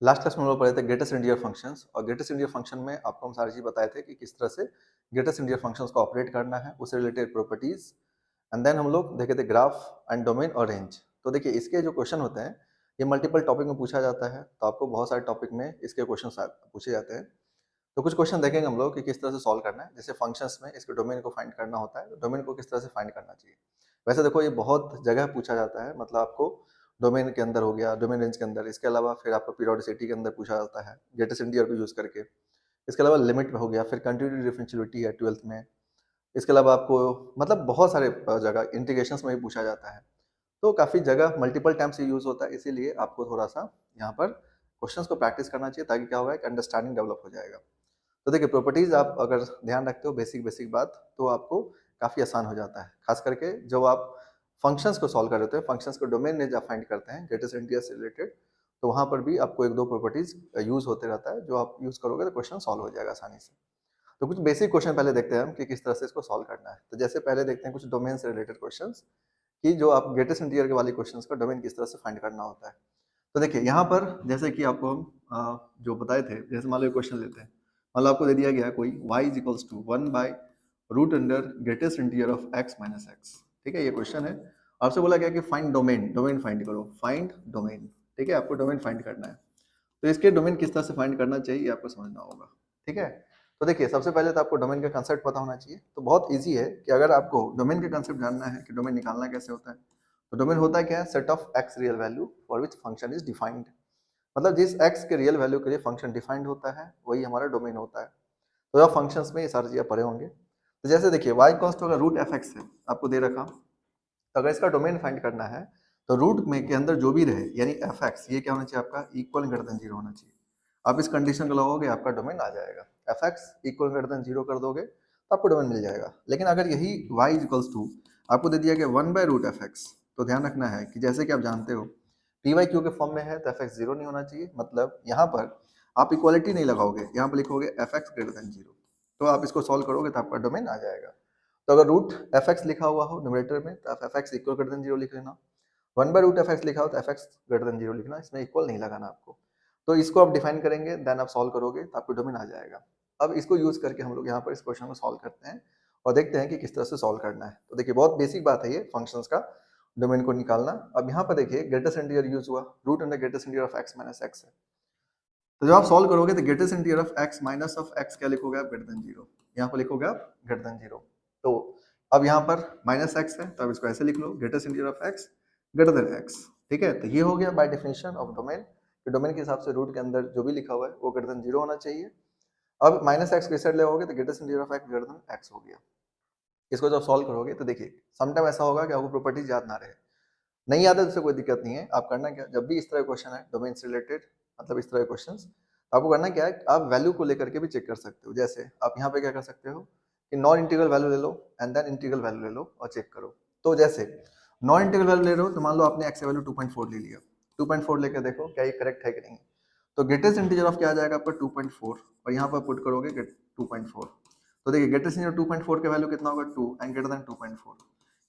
Last class में हम लोग पढ़े थे ग्रेटेस्ट इंटीजर फंक्शंस और ग्रेटेस्ट इंटीजर फंक्शन में आपको हम सारी चीज बताए थे कि किस तरह से ग्रेटेस्ट इंटीजर फंक्शंस को ऑपरेट करना है, उससे रिलेटेड प्रॉपर्टीज। एंड देन हम लोग देखे थे ग्राफ एंड डोमेन और रेंज। तो देखिए इसके जो क्वेश्चन होते हैं ये मल्टीपल टॉपिक में पूछा जाता है, तो आपको बहुत सारे टॉपिक में इसके क्वेश्चन पूछे जाते हैं। तो कुछ क्वेश्चन देखेंगे हम लोग कि किस तरह से सॉल्व करना है। जैसे फंक्शंस में इसके डोमेन को फाइंड करना होता है, तो डोमेन को किस तरह से फाइंड करना चाहिए। वैसे देखो ये बहुत जगह पूछा जाता है, मतलब आपको डोमेन के अंदर हो गया, डोमेन रेंज के अंदर, इसके अलावा फिर आपको पीरियोडिसिटी के अंदर पूछा जाता है ग्रेटेस्ट इंटीजर को यूज करके। इसके अलावा लिमिट में हो गया, फिर कंटिन्यूटी डिफरेंशियलिटी है 12th में। इसके अलावा आपको मतलब बहुत सारे जगह इंटीग्रेशंस में भी पूछा जाता है। तो काफ़ी जगह मल्टीपल टाइम से यूज होता है, इसीलिए आपको थोड़ा सा यहाँ पर क्वेश्चंस को प्रैक्टिस करना चाहिए, ताकि क्या होगा एक अंडरस्टैंडिंग डेवलप हो जाएगा। तो देखिए प्रॉपर्टीज आप अगर ध्यान रखते हो बेसिक बेसिक बात, तो आपको काफ़ी आसान हो जाता है। खास करके जब आप फंक्शंस को सॉल्व कर रहे हो, फंक्शंस को डोमेन में जब फाइंड करते हैं ग्रेटेस्ट इंटीजर से रिलेटेड, तो वहाँ पर भी आपको एक दो प्रॉपर्टीज यूज होते रहता है, जो आप यूज करोगे तो क्वेश्चन सॉल्व हो जाएगा आसानी से। तो कुछ बेसिक क्वेश्चन पहले देखते हैं हम कि किस तरह से इसको सॉल्व करना है। तो जैसे पहले देखते हैं कुछ डोमेन से रिलेटेड क्वेश्चंस, कि जो आप ग्रेटेस्ट इंटीजर के वाले क्वेश्चंस का डोमेन किस तरह से फाइंड करना होता है। तो देखिए यहाँ पर जैसे कि आपको हम जो बताए थे, जैसे मान लो क्वेश्चन लेते हैं। मान लो आपको दे दिया गया है कोई y is equals to 1 by root under greatest integer of x minus x. ठीक है, ये क्वेश्चन है। आपसे बोला गया कि फाइंड डोमेन, डोमेन फाइंड करो, फाइंड डोमेन। ठीक है, आपको डोमेन फाइंड करना है। तो इसके डोमेन किस तरह से फाइंड करना चाहिए आपको समझना होगा। ठीक है, तो देखिए सबसे पहले तो आपको डोमेन का कंसेप्ट पता होना चाहिए। तो बहुत इजी है कि अगर आपको डोमेन का कंसेप्ट जानना है कि डोमेन निकालना कैसे होता है, तो डोमेन होता है क्या है, set of x real value for which function is defined. मतलब जिस एक्स के रियल वैल्यू के लिए फंक्शन डिफाइंड होता है वही हमारा डोमेन होता है। तो आप फंक्शंस में ये सारी चीजें पढ़े होंगे। तो जैसे देखिए y कॉस्ट अगर रूट एफ एक्स है आपको दे रखा, तो अगर इसका डोमेन फाइंड करना है तो रूट में के अंदर जो भी रहे यानी एफ एक्स, ये क्या होना चाहिए आपका इक्वल ग्रेटर देन जीरो होना चाहिए। आप इस कंडीशन को लगाओगे आपका डोमेन आ जाएगा। F x equal greater than zero कर दोगे तो आपको डोमेन मिल जाएगा। लेकिन अगर यही y इक्वल्स टू आपको दे दिया गया 1/√f(x), तो ध्यान रखना है कि जैसे कि आप जानते हो पी वाई क्यू के फॉर्म में है तो एफ एक्स जीरो नहीं होना चाहिए। मतलब यहाँ पर आप इक्वालिटी नहीं लगाओगे, यहाँ पर लिखोगे F x greater than zero. तो आप इसको सॉल्व करोगे तो आपका डोमेन आ जाएगा। तो अगर रूट एफ एक्स लिखा हुआ हो न्यूमरेटर में तो आप F x equal greater than zero लिख लेना। 1/√f(x) लिखा हो तो F x greater than zero लिखना, इसमें इक्वल नहीं लगाना आपको। तो इसको आप डिफाइन करेंगे, देन आप सॉल्व करोगे तो आपको डोमेन आ जाएगा। अब इसको यूज करके हम लोग यहाँ पर इस क्वेश्चन को सॉल्व करते हैं और देखते हैं कि किस तरह से सॉल्व करना है। तो देखिए बहुत बेसिक बात है ये फंक्शंस का डोमेन को निकालना। अब यहाँ पर देखिए ग्रेटेस्ट इंटीजर यूज हुआ, root under greatest integer of x minus x है। तो जब आप सॉल्व करोगे तो greatest integer of x minus of x क्या लिखोगे आप, ग्रेटर देन जीरो। यहाँ पर लिखोगे आप ग्रेटर देन जीरो। तो अब यहाँ पर माइनस एक्स है तो अब इसको ऐसे लिख लो, greatest integer of X greater than X. ठीक है, तो ये हो गया बाय डेफिनेशन ऑफ डोमेन। तो डोमेन के हिसाब से रूट के अंदर जो भी लिखा हुआ है वो ग्रेटर देन जीरो होना चाहिए। अब माइनस एक्स को इस साइड ले आओगे तो greatest integer of X greater than x हो गया। इसको जब सॉल्व करोगे तो देखिए समटाइम ऐसा होगा कि आपको प्रॉपर्टीज याद ना रहे। नहीं याद है तो कोई दिक्कत नहीं है। आप करना क्या, जब भी इस तरह क्वेश्चन है डोमेन से रिलेटेड, मतलब इस तरह के क्वेश्चंस, आपको करना क्या है, आप वैल्यू को लेकर के भी चेक कर सकते हो। जैसे आप यहाँ पे क्या कर सकते हो कि नॉन इंटीग्रल वैल्यू ले लो एंड देन इंटीग्रल वैल्यू ले लो और चेक करो। तो जैसे नॉन इंटीग्रल वैल्यू ले रहे हो तो मान लो आपने एक्स वैल्यू 2.4 ले लिया, 2.4 लेकर देखो क्या ये करेक्ट है कि नहीं। तो ग्रेटेस्ट इंटीजर ऑफ क्या आ जाएगा आपका 2.4, और यहाँ पर पुट करोगे 2.4। तो देखिए ग्रेटेस्ट इंटीजर 2.4 का वैल्यू कितना होगा 2 एंड ग्रेटर देन 2.4।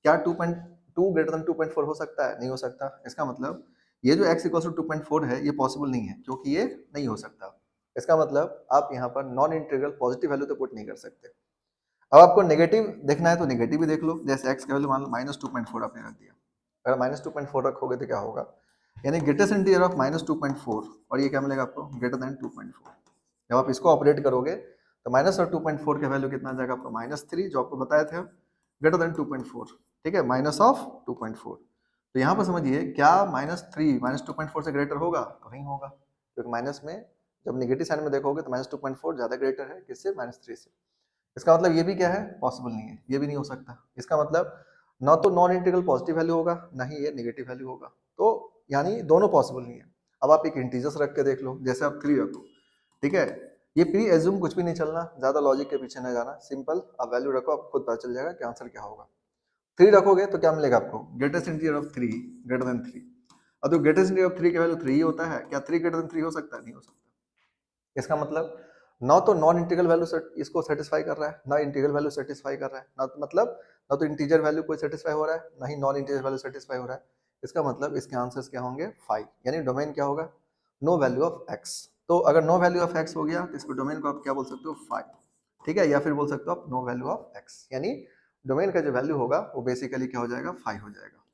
क्या 2 ग्रेटर देन 2.4 हो सकता है? नहीं हो सकता। इसका मतलब ये जो x इक्वल टू 2.4 है ये पॉसिबल नहीं है, क्योंकि ये नहीं हो सकता। इसका मतलब आप यहाँ पर नॉन इंटीग्रल पॉजिटिव वैल्यू तो पुट नहीं कर सकते। अब आपको नेगेटिव देखना है तो नेगेटिव भी देख लो। जैसे x का वैल्यू मान लो -2.4 आपने रख दिया, अगर -2.4 रखोगे तो क्या होगा, यानी ग्रेटेस्ट इंटीजर ऑफ -2.4, और ये क्या मिलेगा आपको ग्रेटर देन 2.4। जब आप इसको ऑपरेट करोगे तो माइनस और 2.4 का वैल्यू कितना आ जाएगा आपको -3, जो आपको बताए थे ग्रेटर देन 2.4। ठीक है, माइनस ऑफ 2.4। तो यहाँ पर समझिए क्या -3 -2.4 से ग्रेटर होगा, तो नहीं होगा, क्योंकि माइनस में जब नेगेटिव साइन में देखोगे तो -2.4 ज्यादा ग्रेटर है किससे, -3 से। इसका मतलब ये भी क्या है, पॉसिबल नहीं है, ये भी नहीं हो सकता। इसका मतलब ना तो नॉन इंटीग्रल पॉजिटिव वैल्यू होगा ना ही ये नेगेटिव वैल्यू होगा, तो यानी दोनों पॉसिबल नहीं है। अब आप एक इंटीजर्स रख के देख लो, जैसे आप 3 रखो। ठीक है, ये प्री एज्यूम कुछ भी नहीं चलना, ज्यादा लॉजिक के पीछे नहीं जाना, सिंपल आप वैल्यू रखो, आपको खुद पता चल जाएगा कि आंसर क्या होगा। 3 रखोगे तो क्या मिलेगा आपको, greatest integer of 3 greater than 3। अब तो ग्रेटेस्ट इंटीजर ऑफ 3 की वैल्यू 3 ही होता है, क्या 3 ग्रेटर देन 3 हो सकता है, नहीं हो सकता। इसका मतलब ना तो नॉन इंटीग्रल वैल्यू इसको सेटिस्फाई कर रहा है, ना इंटीग्रल वैल्यू सेटिस्फाई कर रहा है, ना मतलब ना तो इंटीजर वैल्यू कोई सेटिस्फाई हो रहा है, ना ही नॉन इंटीजर वैल्यू सेटिस्फाई हो रहा है। इसका मतलब इसके आंसर्स क्या होंगे 5, यानी डोमेन क्या होगा नो वैल्यू ऑफ एक्स। तो अगर नो वैल्यू ऑफ एक्स हो गया तो इसको डोमेन को आप क्या बोल सकते हो, 5, ठीक है, या फिर बोल सकते हो आप नो वैल्यू ऑफ एक्स, यानी डोमेन का जो वैल्यू होगा वो बेसिकली क्या हो जाएगा, 5 हो जाएगा,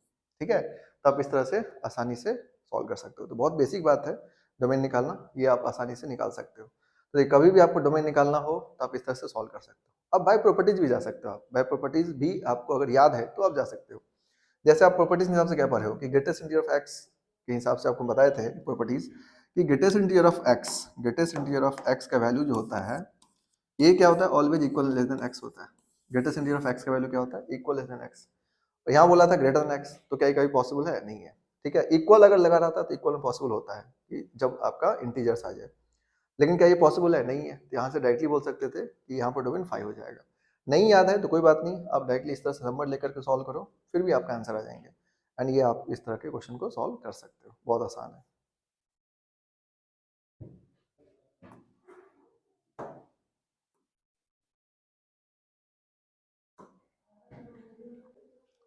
ठीक है। तो आप इस तरह से आसानी से सॉल्व कर सकते हो। तो बहुत बेसिक बात है डोमेन निकालना, ये आप आसानी से निकाल सकते हो। तो ये कभी भी आपको डोमेन निकालना हो तो आप इस तरह से सॉल्व कर सकते हो। अब बाय प्रॉपर्टीज भी जा सकते हो आप, बाय प्रॉपर्टीज भी आपको अगर याद है तो आप जा सकते हो। जैसे आप प्रॉपर्टीज के हिसाब से क्या पढ़े हो कि ग्रेटेस्ट इंटीजर ऑफ एक्स के हिसाब से आपको बताए थे प्रॉपर्टीज कि greatest integer of x, greatest integer of x का वैल्यू जो होता है ये क्या होता है, always equal less than x होता है। ग्रेटेस्ट इंटीजर ऑफ एक्स का वैल्यू क्या होता है, इक्वल लेस देन एक्स। तो यहाँ बोला था ग्रेटर देन एक्स, तो क्या ये कभी पॉसिबल है, नहीं है, ठीक है। इक्वल अगर लगा रहता तो इक्वल में पॉसिबल होता है कि जब आपका इंटीजर्स आ जाए, लेकिन क्या ये पॉसिबल है, नहीं है। तो यहाँ से डायरेक्टली बोल सकते थे कि यहाँ पर डोमेन 5 हो जाएगा। नहीं याद है तो कोई बात नहीं, आप डायरेक्टली इस तरह से नंबर लेकर के सॉल्व करो, फिर भी आपका आंसर आ जाएंगे। एंड ये आप इस तरह के क्वेश्चन को सॉल्व कर सकते हो, बहुत आसान है।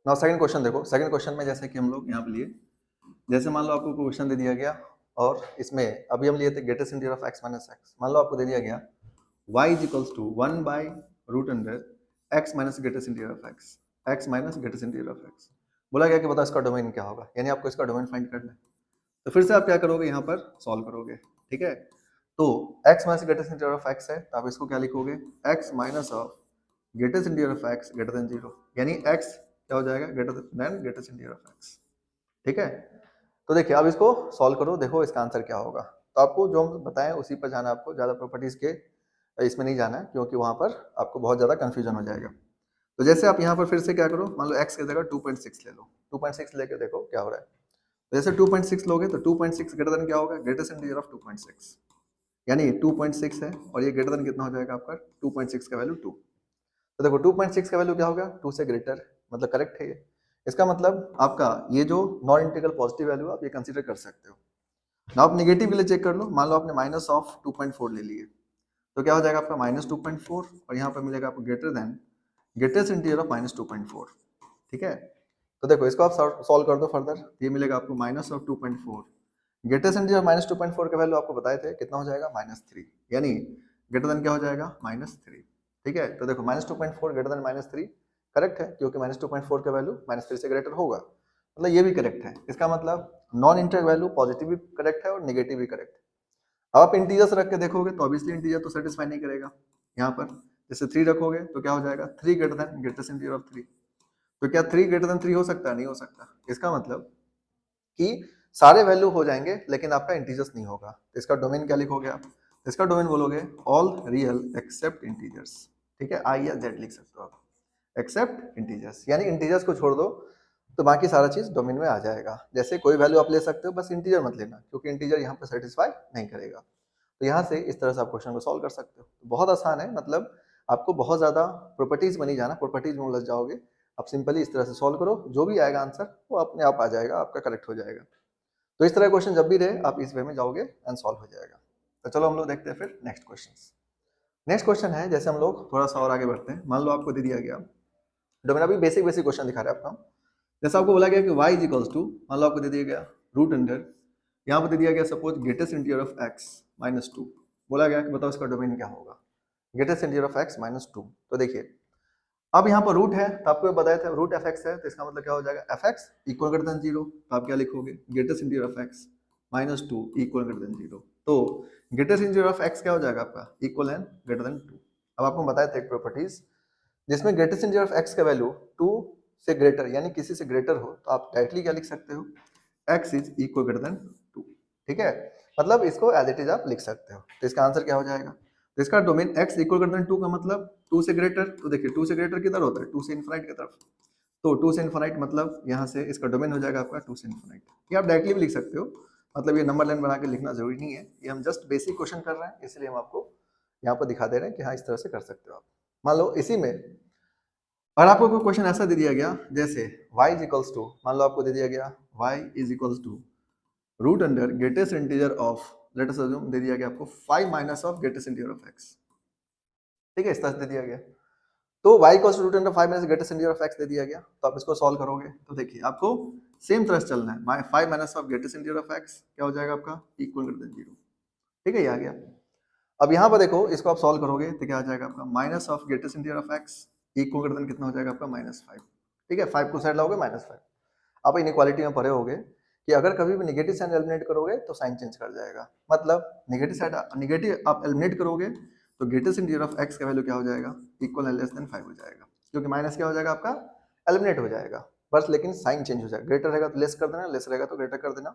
नाउ सेकंड क्वेश्चन देखो, सेकंड क्वेश्चन में जैसे कि हम लोग यहाँ पे लिए, जैसे मान लो आपको क्वेश्चन दे दिया गया और इसमें अभी हम लिए थे greatest integer of x minus x. मान लो आपको दे दिया गया y is equals to 1 by root under x minus greatest integer of x, x minus greatest integer of x। बोला गया कि बताओ इसका डोमेन क्या होगा, यानी आपको इसका डोमेन फाइंड करना है। तो फिर से आप क्या करोगे, यहाँ पर सॉल्व करोगे, ठीक है। तो x minus greatest integer of x है, तो आप इसको क्या लिखोगे, x minus of greatest integer of x greater than 0, यानी x क्या हो जाएगा, greater than greatest integer of x, ठीक है। तो देखिए अब इसको सॉल्व करो, देखो इसका आंसर क्या होगा। तो आपको जो हम बताएं उसी पर जाना, आपको ज़्यादा प्रॉपर्टीज के इसमें नहीं जाना है, क्योंकि वहां पर आपको बहुत ज़्यादा कंफ्यूजन हो जाएगा। तो जैसे आप यहाँ पर फिर से क्या करो, मान लो x की जगह 2.6 ले लो, 2.6 लेके देखो क्या हो रहा है। तो जैसे 2.6 लोगे तो 2.6 ग्रेटर देन क्या होगा, ग्रेटेस्ट इंटीजर ऑफ 2.6, यानी 2.6 है और ये ग्रेटर देन कितना हो जाएगा आपका, 2.6 का वैल्यू 2। तो देखो 2.6 का वैल्यू क्या होगा, 2 से ग्रेटर, मतलब करेक्ट है ये। इसका मतलब आपका ये जो नॉन इंटीग्रल पॉजिटिव वैल्यू आप ये कंसीडर कर सकते हो ना। आप नेगेटिव के लिए चेक कर लो, मान लो आपने माइनस ऑफ 2.4 ले लिए, तो क्या हो जाएगा आपका माइनस 2.4 और यहाँ पर मिलेगा आपको greater than greatest integer of minus 2.4, ठीक है। तो देखो इसको आप सॉल्व कर दो फर्दर, ये मिलेगा आपको minus of 2.4, greatest integer minus 2.4 का वैल्यू आपको बताए थे कितना हो जाएगा, -3, यानी ग्रेटर देन क्या हो जाएगा, -3, ठीक है। तो देखो -2.4 ग्रेटर देन -3 करेक्ट है, क्योंकि -2.4 का वैल्यू -3 से ग्रेटर होगा, मतलब ये भी करेक्ट है। इसका मतलब नॉन इंटीग्रल वैल्यू पॉजिटिव भी करेक्ट है और नेगेटिव भी करेक्ट है। अब आप इंटीजर्स रख के देखोगे तो ऑब्वियसली इंटीजर तो सेटिस्फाई नहीं करेगा। यहाँ पर जैसे 3 रखोगे तो क्या हो जाएगा, 3 greater than greatest integer of 3। तो क्या 3 ग्रेटर देन 3 हो सकता है, नहीं हो सकता। इसका मतलब कि सारे वैल्यू हो जाएंगे लेकिन आपका इंटीजर्स नहीं होगा। तो इसका डोमेन क्या लिखोगे आप, इसका डोमेन बोलोगे ऑल रियल एक्सेप्ट इंटीजर्स, ठीक है, आई या जेड लिख सकते हो आप, एक्सेप्ट इंटीजर्स, यानी इंटीजर्स को छोड़ दो तो बाकी सारा चीज डोमेन में आ जाएगा। जैसे कोई वैल्यू आप ले सकते हो, बस इंटीजर मत लेना, क्योंकि इंटीजर यहाँ पर सेटिस्फाई नहीं करेगा। तो यहाँ से इस तरह से आप क्वेश्चन को सॉल्व कर सकते हो। बहुत आसान है, मतलब आपको बहुत ज्यादा प्रॉपर्टीज में नहीं जाना, प्रॉपर्टीज में उलझ जाओगे। आप सिंपली इस तरह से सॉल्व करो, जो भी आएगा आंसर वो अपने आप आ जाएगा, आपका करेक्ट हो जाएगा। तो इस तरह क्वेश्चन जब भी रहे आप इस वे में जाओगे एंड सॉल्व हो जाएगा। तो चलो हम लोग देखते हैं फिर नेक्स्ट क्वेश्चन। नेक्स्ट क्वेश्चन है, जैसे हम लोग थोड़ा सा और आगे बढ़ते हैं, मान लो आपको दे दिया गया, तो मैंने अभी बेसिक बेसिक क्वेश्चन दिखा रहा है आपका। जैसा आपको बोला गया कि y इज इक्वल्स टू, मान लो आपको दे दिया गया रूट अंडर, यहाँ पर दे दिया गया suppose greatest integer of x -2। बोला गया कि बताओ इसका डोमेन क्या होगा, ग्रेटेस्ट इंटीजर ऑफ x -2। तो देखिए अब यहाँ पर रूट है, तो आपको बताया था रूट एफ एक्स है, तो इसका मतलब क्या हो जाएगा, F x equal greater than 0। तो आप क्या लिखोगे, greatest integer of x -2 equal greater than 0। तो ग्रेटेस्ट इंटीजर ऑफ x क्या हो जाएगा आपका, इक्वल एंड ग्रेटर देन 2। अब आपको बताया था एक प्रॉपर्टीज जिसमें ग्रेटेस्ट इंटीजर ऑफ x का वैल्यू 2 से ग्रेटर यानी किसी से ग्रेटर हो, तो आप डायरेक्टली क्या लिख सकते हो, x is equal greater then 2, ठीक है। मतलब इसको एज इट इज आप लिख सकते हो। तो इसका आंसर क्या हो जाएगा, तो इसका domain x equal greater then 2 का मतलब 2 से ग्रेटर। तो देखिए 2 से ग्रेटर किधर होता है, 2 से इनफाइनाइट की तरफ। तो 2 से इनफाइनाइट मतलब यहाँ से इसका डोमेन हो जाएगा आपका 2 से इनफाइनाइट। ये आप डायरेक्टली भी लिख सकते हो, मतलब ये नंबर लाइन बना के लिखना जरूरी नहीं है, ये हम जस्ट बेसिक क्वेश्चन कर रहे हैं, इसलिए हम आपको यहाँ पर दिखा दे रहे हैं कि हाँ इस तरह से कर सकते हो आप। मान लो इसी में और आपको कोई क्वेश्चन ऐसा दे दिया गया जैसे y इज इक्वल्स टू, मान लो आपको दे दिया गया y is equals to root under greatest integer of, let us assume दे दिया गया आपको 5 minus of greatest integer of x, ठीक है, इस तरह से दे दिया गया। तो y equals to root under 5 minus greatest integer of x दे दिया गया, तो आप इसको सॉल्व करोगे तो देखिए आपको सेम तरह से चलना है। 5 minus of greatest integer of x क्या हो जाएगा आपका, इक्वल ग्रेटर देन 0। ठीक है, ये आ गया। अब यहाँ पर देखो, इसको आप सॉल्व करोगे तो क्या आ जाएगा आपका, minus of greatest integer of x equal greater then कितना हो जाएगा आपका, -5। ठीक है, 5 को साइड लाओगे -5। आप इनइक्वालिटी में पढ़े होगे कि अगर कभी भी नेगेटिव साइन एलिमिनेट करोगे तो साइन चेंज कर जाएगा। मतलब नेगेटिव आप एलिमिनेट करोगे तो ग्रेटेस्ट इंटीजर ऑफ x का वैल्यू क्या हो जाएगा, इक्वल एंड लेस देन 5 हो जाएगा, क्योंकि माइनस क्या हो जाएगा आपका, एलिमिनेट हो जाएगा बस, लेकिन साइन चेंज हो जाएगा। ग्रेटर रहेगा तो लेस कर देना, लेस रहेगा तो ग्रेटर कर देना।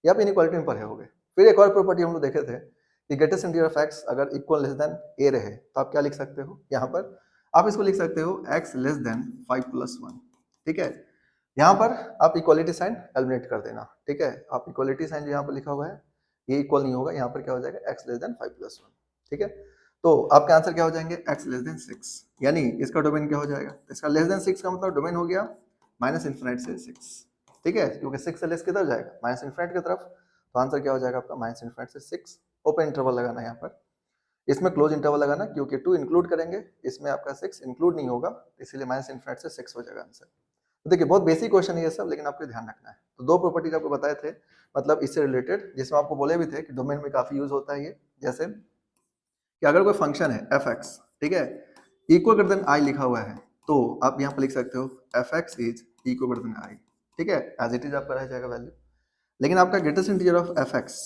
ये आप इनइक्वालिटी में पढ़े होगे। फिर एक और प्रॉपर्टी हम लोग देखे थे कि ग्रेटेस्ट इंटीजर ऑफ x अगर इक्वल लेस देन a रहे तो आप क्या लिख सकते हो, यहाँ पर आप इसको लिख सकते हो x लेस देन 5 + 1। ठीक है, यहाँ पर आप इक्वालिटी साइन एलिमिनेट कर देना। ठीक है, आप इक्वालिटी साइन जो यहाँ पर लिखा हुआ है ये इक्वल नहीं होगा, यहाँ पर क्या हो जाएगा, x लेस देन 5 + 1। ठीक है, तो आपका आंसर क्या हो जाएंगे, x लेस देन 6, यानी इसका डोमेन क्या हो जाएगा, इसका लेस देन 6 का मतलब डोमेन हो गया -∞ से 6। ठीक है, क्योंकि 6 से लेस किधर जाएगा, -∞ की तरफ, तो आंसर क्या हो जाएगा आपका, -∞ से 6। ओपन इंटरवल लगाना है यहाँ पर, इसमें क्लोज इंटरवल लगाना, क्योंकि 2 इंक्लूड करेंगे, इसमें आपका 6 इंक्लूड नहीं होगा, इसलिए -∞ से 6 हो जाएगा आंसर। तो देखिए बहुत बेसिक क्वेश्चन है ये सब, लेकिन आपको ध्यान रखना है। तो दो प्रॉपर्टीज आपको बताए थे, मतलब इससे रिलेटेड, जिसमें आपको बोले भी थे कि डोमेन में काफी यूज होता है ये। जैसे कि अगर कोई फंक्शन है f(x), ठीक है, इक्वल ग्रेटर देन i लिखा हुआ है, तो आप यहाँ पर लिख सकते हो f(x) is equal greater then i। ठीक है, एज इट इज आपका रह जाएगा वैल्यू। लेकिन आपका ग्रेटेस्ट इंटीजर ऑफ f(x)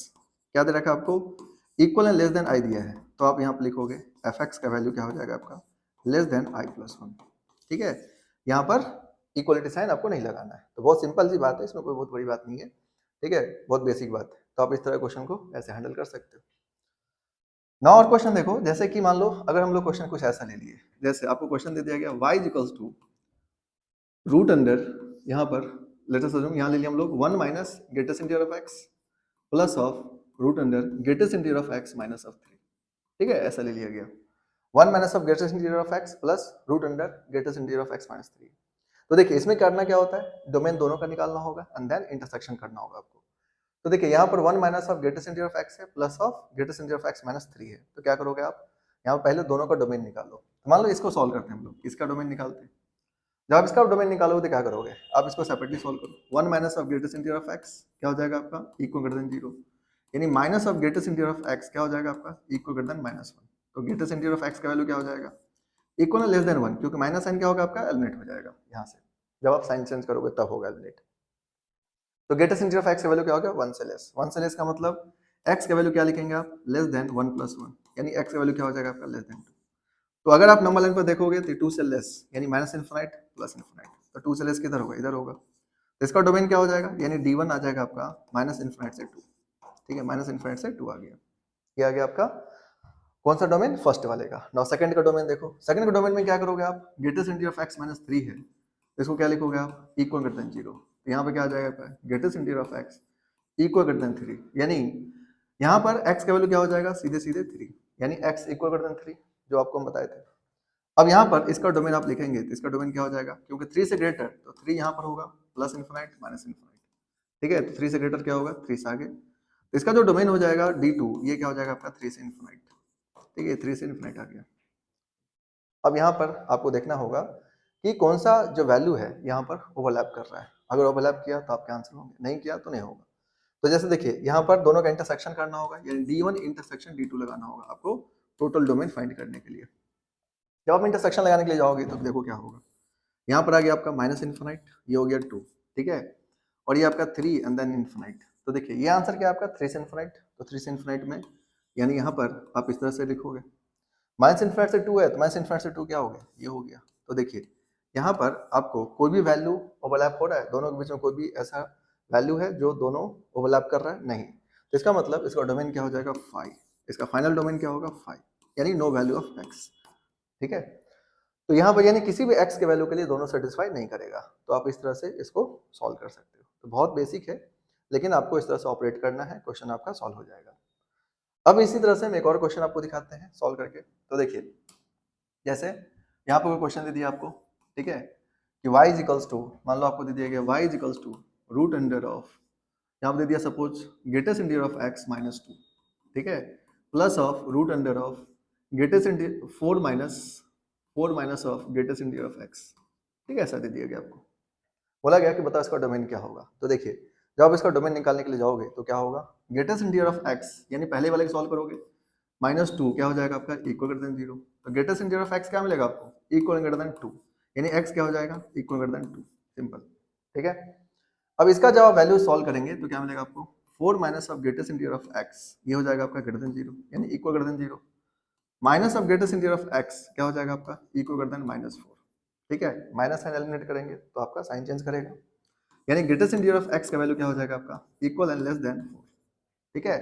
क्या दे रखा है आपको, equal and less than i दिया है, तो आप यहाँ पर लिखोगे f(x) का वैल्यू क्या हो जाएगा आपका, लेस देन i + 1। ठीक है, यहाँ पर इक्वलिटी साइन आपको नहीं लगाना है। तो बहुत सिंपल सी बात है, इसमें कोई बहुत बड़ी बात नहीं है। ठीक है, बहुत बेसिक बात है। तो आप इस तरह क्वेश्चन को ऐसे हैंडल कर सकते हो। ना और क्वेश्चन देखो, जैसे कि मान लो अगर हम लोग क्वेश्चन कुछ ऐसा ले लिए, जैसे आपको क्वेश्चन दे दिया गया y equals to root under, यहाँ पर लेट अस अज्यूम यहाँ ले लिया हम लोग 1 minus greatest integer of x plus of root under greatest integer of x minus of 3। ठीक है, ऐसा ले लिया गया 1 minus of greatest integer of x plus root under greatest integer of x minus 3। तो देखिए इसमें करना क्या होता है, डोमेन दोनों का निकालना होगा एंड देन इंटरसेक्शन करना होगा आपको। तो देखिए यहाँ पर 1 minus of greatest integer of x है plus of greatest integer of x minus 3 है, तो क्या करोगे आप, यहाँ पहले दोनों का डोमेन निकालो। तो मान लो इसको सॉल्व करते हैं हम लोग, इसका डोमेन निकालते हैं। जब आप इसका डोमेन निकालोगे तो क्या करोगे, आप इसको सेपरेटली सॉल्व करो। 1 minus of greatest integer of x क्या हो जाएगा आपका, इक्वल ग्रेटर देन 0, यानी minus of greatest integer of x क्या हो जाएगा आपका, इक्वल ग्रेटर देन -1। तो ग्रेटेस्ट इंटीजर ऑफ x का वैल्यू क्या हो जाएगा, इक्वल लेस देन 1, क्योंकि माइनस साइन क्या होगा आपका, एलिमिनेट हो जाएगा यहाँ से। जब आप साइन चेंज करोगे तब होगा एलिमिनेट। तो ग्रेटेस्ट इंटीजर ऑफ x का वैल्यू क्या होगा, 1 से लेस। 1 से लेस का मतलब x का वैल्यू क्या लिखेंगे आप, लेस देन 1 + 1, यानी x का वैल्यू क्या हो जाएगा आपका, लेस देन 2। तो अगर आप नंबर लाइन पर देखोगे तो 2 से लेस, यानी -∞ +∞, तो 2 से लेस किधर होगा, इधर होगा। तो इसका डोमेन क्या हो जाएगा, यानी d1 आ जाएगा आपका -∞ से 2। ठीक है, -∞ से 2 आ गया। ये आ गया आपका कौन सा डोमेन, फर्स्ट वाले का। नाउ सेकंड का डोमेन देखो, सेकंड का डोमेन में क्या करोगे आप, greatest integer of x minus 3 है, इसको क्या लिखोगे आप, इक्वल ग्रेटर देन 0। तो यहाँ पे क्या आ जाएगा आपका, greatest integer of x equal greater then 3, यानी यहाँ पर x का वैल्यू क्या हो जाएगा, सीधे सीधे 3, यानी x इक्वल ग्रेटर देन 3, जो आपको हम बताए थे। अब यहाँ पर इसका डोमेन आप लिखेंगे तो इसका डोमेन क्या हो जाएगा, क्योंकि 3 से ग्रेटर तो 3 यहाँ पर होगा, +∞ -∞। ठीक है, तो 3 से ग्रेटर क्या होगा, 3 से आगे। तो इसका जो डोमेन हो जाएगा d2, ये क्या हो जाएगा आपका 3 से ∞। ठीक है, 3 से ∞ आ गया। अब यहाँ पर आपको देखना होगा कि कौन सा जो वैल्यू है यहाँ पर ओवरलैप कर रहा है। अगर ओवरलैप किया तो आपके आंसर होंगे, नहीं किया तो नहीं होगा। तो जैसे देखिए यहाँ पर दोनों का इंटरसेक्शन करना होगा, यानी d1 इंटरसेक्शन d2 लगाना होगा आपको टोटल डोमेन फाइंड करने के लिए। जब आप इंटरसेक्शन लगाने के लिए जाओगे तो देखो क्या होगा, यहाँ पर आ गया आपका -∞, ये हो गया 2, ठीक है, और ये आपका 3 एंड देन ∞। तो देखिए ये आंसर क्या है आपका 3 से ∞। तो 3 से ∞ में यानी यहाँ पर आप इस तरह से लिखोगे, -∞ से 2 है तो -∞ से 2 क्या हो गया, ये हो गया। तो देखिए यहाँ पर आपको कोई भी वैल्यू ओवरलैप हो रहा है, दोनों के बीच में कोई भी ऐसा वैल्यू है जो दोनों ओवरलैप कर रहा है, नहीं। तो इसका मतलब इसका डोमेन क्या हो जाएगा 5, इसका फाइनल डोमेन क्या होगा 5, यानी नो वैल्यू ऑफ x। ठीक है, तो यहाँ पर यानी किसी भी x के वैल्यू के लिए दोनों सेटिस्फाई नहीं करेगा। तो आप इस तरह से इसको सॉल्व कर सकते हो। तो बहुत बेसिक है, लेकिन आपको इस तरह से ऑपरेट करना है, क्वेश्चन आपका सॉल्व हो जाएगा। अब इसी तरह से हम एक और क्वेश्चन आपको दिखाते हैं सॉल्व करके। तो देखिए जैसे यहाँ पर कोई क्वेश्चन दे दिया आपको, ठीक है, कि y इज इक्वल्स टू, मान लो आपको दे दिया गया y is equals to root under of, यहाँ पर दे दिया suppose greatest integer of x minus 2, ठीक है, plus of root under of greatest integer 4 minus 4 minus of greatest integer of x, ठीक है, ऐसा दे दिया गया आपको। बोला गया कि बताओ इसका डोमेन क्या होगा। तो देखिए जब आप इसका डोमेन निकालने के लिए जाओगे तो क्या होगा, ग्रेटेस्ट इंटीजर ऑफ x यानी पहले वाले को सॉल्व करोगे, -2 क्या हो जाएगा आपका, इक्वल ग्रेटर देन 0। तो ग्रेटेस्ट इंटीजर ऑफ x क्या मिलेगा आपको, इक्वल ग्रेटर देन 2, यानी x क्या हो जाएगा, इक्वल ग्रेटर देन 2, सिंपल, ठीक है। अब इसका जब आप वैल्यू सॉल्व करेंगे तो क्या मिलेगा आपको, 4 minus of greatest integer of x, ये हो जाएगा आपका ग्रेटर देन 0 यानी equal greater than 0, minus of greatest integer of x क्या हो जाएगा आपका, इक्वल ग्रेटर देन -4, ठीक है। माइनस साइन एलिमिनेट करेंगे तो आपका साइन चेंज करेगा, यानी ग्रेटेस्ट इंटीजर ऑफ x का वैल्यू क्या हो जाएगा आपका, इक्वल एंड लेस देन 4, ठीक है।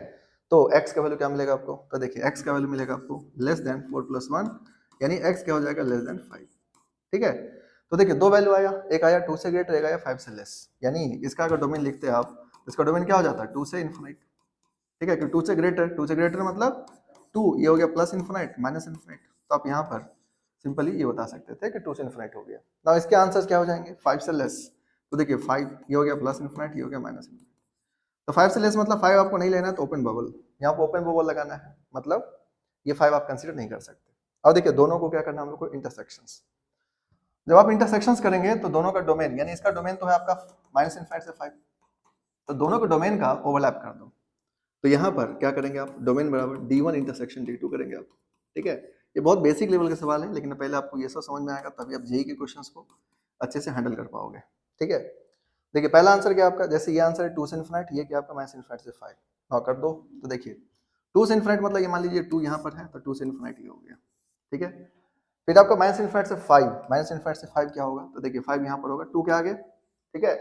तो x का वैल्यू क्या मिलेगा आपको, तो देखिए x का वैल्यू मिलेगा आपको लेस देन 4 + 1, यानी x क्या हो जाएगा, लेस देन 5, ठीक है। तो देखिए दो वैल्यू आया, एक आया 2 से ग्रेटर, एक आया 5 से लेस, यानी इसका अगर डोमेन लिखते हैं आप, इसका डोमेन क्या हो जाता है, 2 से इन्फिनिट, ठीक है, क्योंकि 2 से ग्रेटर मतलब 2, ये हो गया प्लस इन्फिनिट माइनस इन्फिनिट, तो आप यहाँ पर सिंपली ये बता सकते थे कि 2 से इन्फिनिट हो गया। नाउ इसके आंसर्स क्या हो जाएंगे, 5 से लेस, तो देखिए 5 ये हो गया प्लस इन्फिनिट, ये हो गया माइनस इन्फिनिट, तो 5 से लेस मतलब 5 आपको नहीं लेना है तो ओपन बबल, यहाँ पर ओपन बबल लगाना है, मतलब ये 5 आप कंसीडर नहीं कर सकते। अब देखिए दोनों को क्या करना है हम लोग को, इंटरसेक्शंस। जब आप इंटरसेक्शंस करेंगे तो दोनों का डोमेन, यानी इसका डोमेन तो है आपका माइनस इन्फिनिट से 5, तो दोनों के डोमेन का ओवरलैप कर दो। तो यहाँ पर क्या करेंगे आप, डोमेन बराबर d1 इंटरसेक्शन d2 करेंगे आप, ठीक है। ये बहुत बेसिक लेवल के सवाल है, लेकिन पहले आपको ये सब समझ में आएगा तभी आप जेईई के क्वेश्चंस को अच्छे से हैंडल कर पाओगे, ठीक है। देखिए पहला आंसर क्या आपका, जैसे ये आंसर है 2 से इन्फिनिट, ये क्या आपका माइनस इन्फिनिट से 5, नौ कर दो। तो देखिए 2 से इन्फिनिट मतलब ये मान लीजिए 2 यहाँ पर है, तो 2 से इन्फिनिट ये हो गया, ठीक है। फिर आपका माइनस इन्फिनिट से 5, माइनस इन्फिनिट से 5 क्या होगा, तो देखिए 5 यहाँ पर होगा, 2 क्या आगे, ठीक है।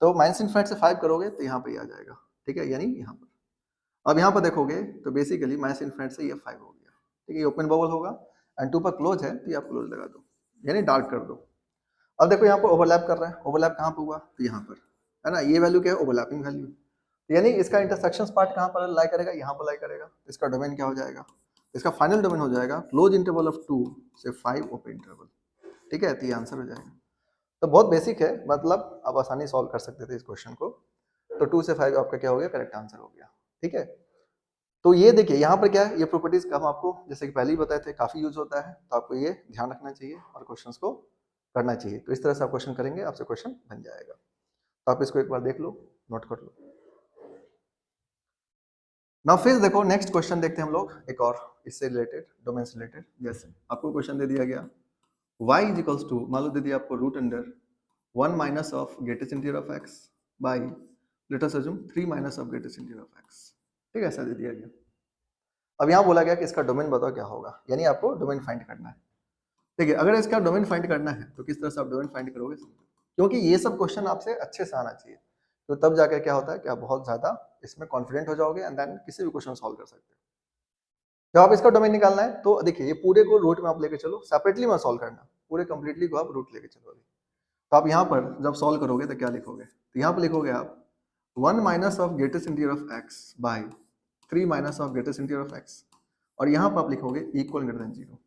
तो माइनस इन्फिनिट से 5 करोगे तो यहाँ पर ही आ जाएगा, ठीक है, यानी यहाँ पर। अब यहाँ पर देखोगे तो बेसिकली माइनस इन्फिनिट से ये 5 हो गया, ठीक है, ये ओपन बबल होगा एंड 2 पर क्लोज है तो ये आप क्लोज लगा दो, यानी डार्क कर दो। अब देखो यहाँ पर ओवरलैप कर रहा है, ओवरलैप कहाँ पर हुआ, तो यहाँ पर है ना, ये वैल्यू क्या है, ओवरलैपिंग वैल्यू, यानी इसका इंटरसेक्शन पार्ट कहाँ पर लाई करेगा, यहाँ पर लाई करेगा, तो इसका डोमेन क्या हो जाएगा, इसका फाइनल डोमेन हो जाएगा क्लोज इंटरवल ऑफ 2 से 5 ओपन इंटरवल, ठीक है, तो ये आंसर हो जाएगा। तो बहुत बेसिक है, मतलब आप आसानी सॉल्व कर सकते थे इस क्वेश्चन को। तो 2 से 5 आपका क्या हो गया, करेक्ट आंसर हो गया, ठीक है। तो ये देखिए यहाँ पर क्या है, ये प्रॉपर्टीज का हम आपको जैसे कि पहले ही बताए थे काफी यूज होता है, तो आपको ये ध्यान रखना चाहिए और क्वेश्चंस को करना चाहिए। तो इस तरह से आप क्वेश्चन करेंगे, आपसे क्वेश्चन बन जाएगा। तो आप इसको एक बार देख लो, नोट कर लो। नाउ फिर देखो नेक्स्ट क्वेश्चन देखते हैं हम लोग, एक और इससे रिलेटेड, डोमेन से रिलेटेड। जैसे आपको क्वेश्चन दे दिया गया y इज इक्वल्स टू, मान लो दे दिया आपको root under 1 minus of greatest integer of x by let us assume 3 minus of greatest integer of x, ठीक है, ऐसा दे दिया गया। अब यहाँ बोला गया कि इसका डोमेन बताओ क्या होगा, यानी आपको डोमेन फाइंड करना है। देखिए अगर इसका डोमेन फाइंड करना है तो किस तरह से आप डोमेन फाइंड करोगे, क्योंकि ये सब क्वेश्चन आपसे अच्छे से आना चाहिए, तो तब जाकर क्या होता है कि आप बहुत ज्यादा इसमें कॉन्फिडेंट हो जाओगे एंड देन किसी भी क्वेश्चन सॉल्व कर सकते हो। जब आप इसका डोमेन निकालना है तो देखिए ये पूरे को रूट में आप लेके चलो, सेपरेटली मत सॉल्व करना, पूरे कंप्लीटली को आप रूट लेके चलोगे। तो आप यहाँ पर जब सॉल्व करोगे तो क्या लिखोगे, तो यहाँ पर लिखोगे आप 1 minus of greatest integer of x by 3 minus of greatest integer of x, और यहाँ पर आप लिखोगे इक्वल ग्रेटर देन 0,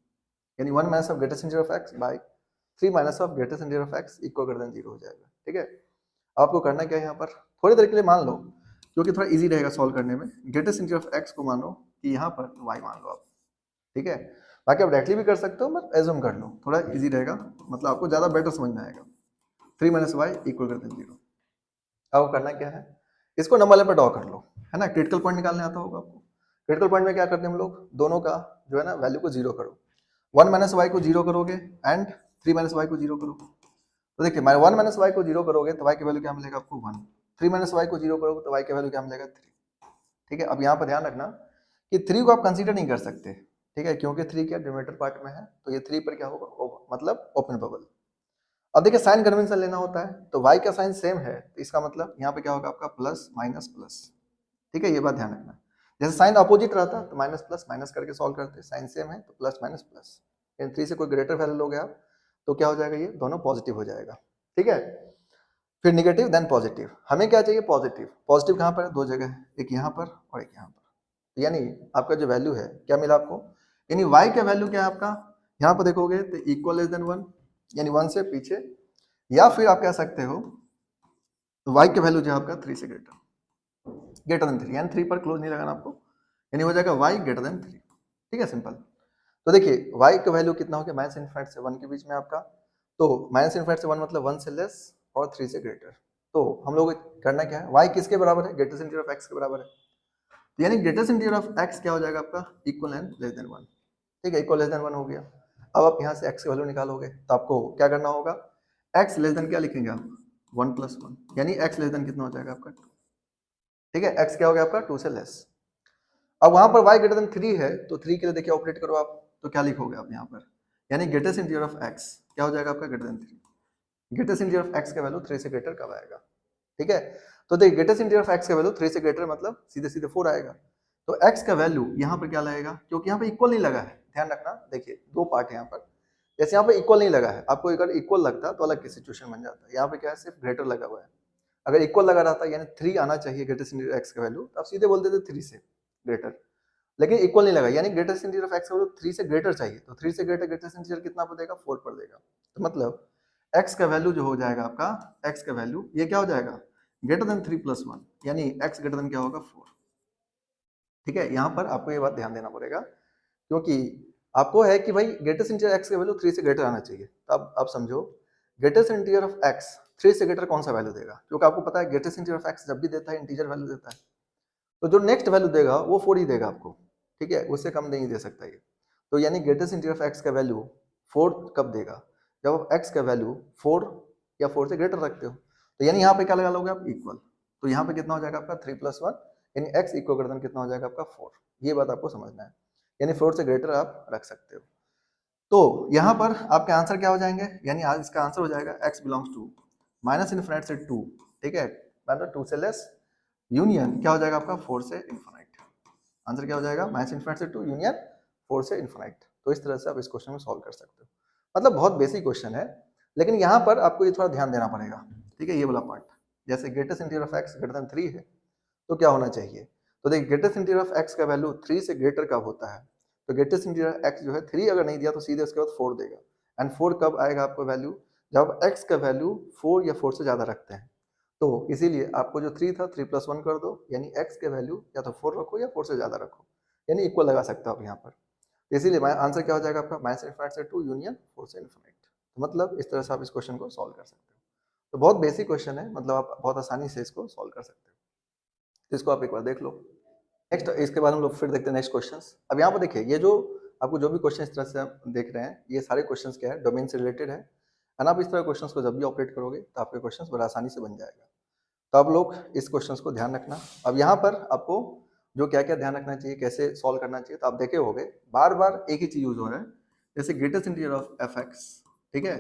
यानी 1 minus of greatest integer of x by 3 minus of greatest integer of x equal greater than 0 हो जाएगा, ठीक है। आपको करना क्या है, यहाँ पर थोड़ी देर के लिए मान लो, क्योंकि थोड़ा इजी रहेगा सॉल्व करने में। ग्रेटेस्ट इंटीजर ऑफ x को मानो कि यहाँ पर y मान लो आप, ठीक है। बाकी आप डायरेक्टली भी कर सकते हो, बट एज्यूम कर लो, थोड़ा इजी रहेगा, मतलब आपको ज़्यादा बेटर समझ में आएगा। 3 minus y equal greater than 0। अब करना क्या है, इसको नंबर लाइन पर ड्रॉ कर लो, है ना, क्रिटिकल पॉइंट निकालने आता होगा आपको। क्रिटिकल पॉइंट में क्या करते हैं हम लोग, दोनों का जो है ना वैल्यू को जीरो करो, 1 माइनस वाई को जीरो करोगे एंड 3 माइनस वाई को जीरो करो। तो देखिए 1 माइनस वाई को जीरो करोगे तो वाई की वैल्यू क्या मिलेगा आपको 1, 3 माइनस वाई को जीरो करोगे तो वाई की वैल्यू क्या मिलेगा 3, ठीक है। अब यहाँ पर ध्यान रखना कि 3 को आप कंसीडर नहीं कर सकते, ठीक है, क्योंकि 3 क्या डिनोमिनेटर पार्ट में है, तो ये 3 पर क्या होगा, मतलब ओपन बबल। अब देखिए साइन कन्वेंशन लेना होता है, तो y का साइन सेम है तो इसका मतलब यहाँ पे क्या होगा आपका प्लस माइनस प्लस, ठीक है, ये बात ध्यान रखना। जैसे साइन अपोजिट रहता तो माइनस प्लस माइनस करके सॉल्व करते, साइन सेम है तो प्लस माइनस प्लस, इन 3 से कोई ग्रेटर वैल्यू लोगे आप तो क्या हो जाएगा, ये दोनों पॉजिटिव हो जाएगा, ठीक है। फिर निगेटिव देन पॉजिटिव, हमें क्या चाहिए पॉजिटिव, पॉजिटिव कहाँ पर है, दो जगह है, एक यहाँ पर और एक यहाँ पर, यानी आपका जो वैल्यू है क्या मिला आपको, यानी y का वैल्यू क्या है आपका, यहाँ पर देखोगे तो इक्वल लेस देन 1, यानी 1 से पीछे, या फिर आप कह सकते हो y की वैल्यू जो है आपका 3 से ग्रेटर देन 3, यानी 3 पर क्लोज नहीं लगाना आपको, यानी हो जाएगा y ग्रेटर देन 3, ठीक है, सिंपल। तो देखिए y का वैल्यू कितना हो गया माइनस इन्फिनिटी से 1 के बीच में आपका, तो माइनस इन्फिनिटी से 1 मतलब 1 से लेस और 3 से ग्रेटर। तो हम लोग करना क्या है, y किसके बराबर है, ग्रेटेस्ट इंटीजर ऑफ x के बराबर है, तो यानी ग्रेटेस्ट इंटीजर ऑफ x क्या हो जाएगा आपका, इक्वल एंड लेस देन 1। ठीक है, इक्वल लेस देन 1 हो गया। अब आप यहाँ से x की वैल्यू निकालोगे तो आपको क्या करना होगा, x लेस देन क्या लिखेंगे आप, 1 प्लस 1, यानी x लेस देन कितना हो जाएगा आपका 2। ठीक है, x क्या हो गया आपका 2 से लेस। अब वहां पर y ग्रेटर देन 3 है, तो 3 के लिए देखिए ऑपरेट करो आप, तो क्या लिखोगे आप यहाँ पर, यानी ग्रेटेस्ट इंटीजर ऑफ x क्या हो जाएगा आपका greater than 3। Greatest integer of x का वैल्यू 3 से ग्रेटर कब आएगा। ठीक है, तो देखिए ग्रेटेस्ट इंटीजर ऑफ x का वैल्यू 3 से ग्रेटर मतलब सीधे सीधे 4 आएगा। तो x का वैल्यू यहाँ पर क्या लगेगा, क्योंकि यहाँ पे इक्वल नहीं लगा है, ध्यान रखना, देखिए दो पार्ट है यहाँ पर, जैसे यहाँ पे इक्वल नहीं लगा है, आपको अगर इक्वल लगता तो अलग की सिचुएशन बन जाता है, यहाँ पे क्या है सिर्फ ग्रेटर लगा हुआ है। अगर इक्वल लगा रहता यानी 3 आना चाहिए ग्रेटेस्ट इंटीजर x का वैल्यू, तो आप सीधे बोल देते 3 से ग्रेटर, लेकिन इक्वल नहीं लगा, यानी ग्रेटेस्ट इंटीजर ऑफ x का वैल्यू 3 से ग्रेटर चाहिए, तो 3 से ग्रेटर ग्रेटेस्ट इंटीजर कितना पर देगा, 4 पर देगा। तो मतलब x का वैल्यू जो हो जाएगा आपका, x का वैल्यू ये क्या हो जाएगा, ग्रेटर देन 3 प्लस 1, यानी x ग्रेटर देन क्या होगा 4। ठीक है, यहाँ पर आपको ये बात ध्यान देना पड़ेगा, क्योंकि आपको है कि भाई ग्रेटेस्ट इंटीजर x का वैल्यू 3 से ग्रेटर आना चाहिए, तो अब आप समझो ग्रेटेस्ट इंटीजर ऑफ x 3 से ग्रेटर कौन सा वैल्यू देगा, क्योंकि आपको पता है ग्रेटेस्ट इंटीजर ऑफ x जब भी देता है इंटीजर वैल्यू देता है, तो जो नेक्स्ट वैल्यू देगा वो 4 ही देगा आपको। ठीक है, उससे कम नहीं दे सकता ये। तो यानी ग्रेटेस्ट इंटीजर ऑफ x का वैल्यू 4 कब देगा, जब आप x का वैल्यू 4 या 4 से ग्रेटर रखते हो, तो यानी यहाँ पे क्या लगा लोगे आप, इक्वल। तो यहाँ पे कितना हो जाएगा आपका 3 प्लस 1, यानी x इक्वल ग्रेटर देन कितना हो जाएगा आपका 4। ये बात आपको समझना है, यानी 4 से ग्रेटर आप रख सकते हो। तो यहाँ पर आपके आंसर क्या हो जाएंगे, यानी आज इसका आंसर हो जाएगा x belongs to minus infinity से 2। ठीक है, मतलब 2 से लेस, यूनियन क्या हो जाएगा आपका 4 से इन्फिनिट। आंसर क्या हो जाएगा, माइनस इन्फिनिटी से 2 यूनियन 4 से इन्फिनिट। तो इस तरह से आप इस क्वेश्चन में सॉल्व कर सकते हो, मतलब बहुत बेसिक क्वेश्चन है, लेकिन यहाँ पर आपको ये थोड़ा ध्यान देना पड़ेगा। ठीक है, ये वाला पार्ट, जैसे greatest integer of x greater than 3 है, तो क्या होना चाहिए, तो देखिए ग्रेटेस्ट इंटीजर ऑफ x का वैल्यू 3 से ग्रेटर कब होता है, तो ग्रेटेस्ट इंटीजर x जो है 3 अगर नहीं दिया तो सीधे उसके बाद 4 देगा, एंड 4 कब आएगा आपको वैल्यू, जब x का वैल्यू 4 या 4 से ज्यादा रखते हैं। तो इसीलिए आपको जो 3 था 3 प्लस 1 कर दो, यानी x के वैल्यू या तो 4 रखो या 4 से ज्यादा रखो, यानी इक्वल लगा सकते हो आप यहाँ पर। इसीलिए आंसर क्या हो जाएगा आपका, माइनस इन्फिनिटी से 2 यूनियन 4 से इन्फिनिट। तो मतलब इस तरह से आप इस क्वेश्चन को सॉल्व कर सकते हो। तो बहुत बेसिक क्वेश्चन है, मतलब आप बहुत आसानी से इसको सॉल्व कर सकते हो, तो इसको आप एक बार देख लो। नेक्स्ट इसके बाद हम लोग फिर देखते हैं नेक्स्ट क्वेश्चंस। अब यहाँ पर देखिए, ये जो आपको जो भी क्वेश्चन इस तरह से आप देख रहे हैं, ये सारे क्वेश्चंस क्या है, डोमेन से रिलेटेड है, एंड आप इस तरह क्वेश्चंस को जब भी ऑपरेट करोगे तो आपके क्वेश्चंस बड़ा आसानी से बन जाएगा। तो आप लोग इस क्वेश्चंस को ध्यान रखना। अब यहाँ पर आपको जो क्या क्या ध्यान रखना चाहिए, कैसे सॉल्व करना चाहिए, तो आप देखे होगे बार बार एक ही चीज यूज हो रहा है, जैसे greatest integer of F x. ठीक है,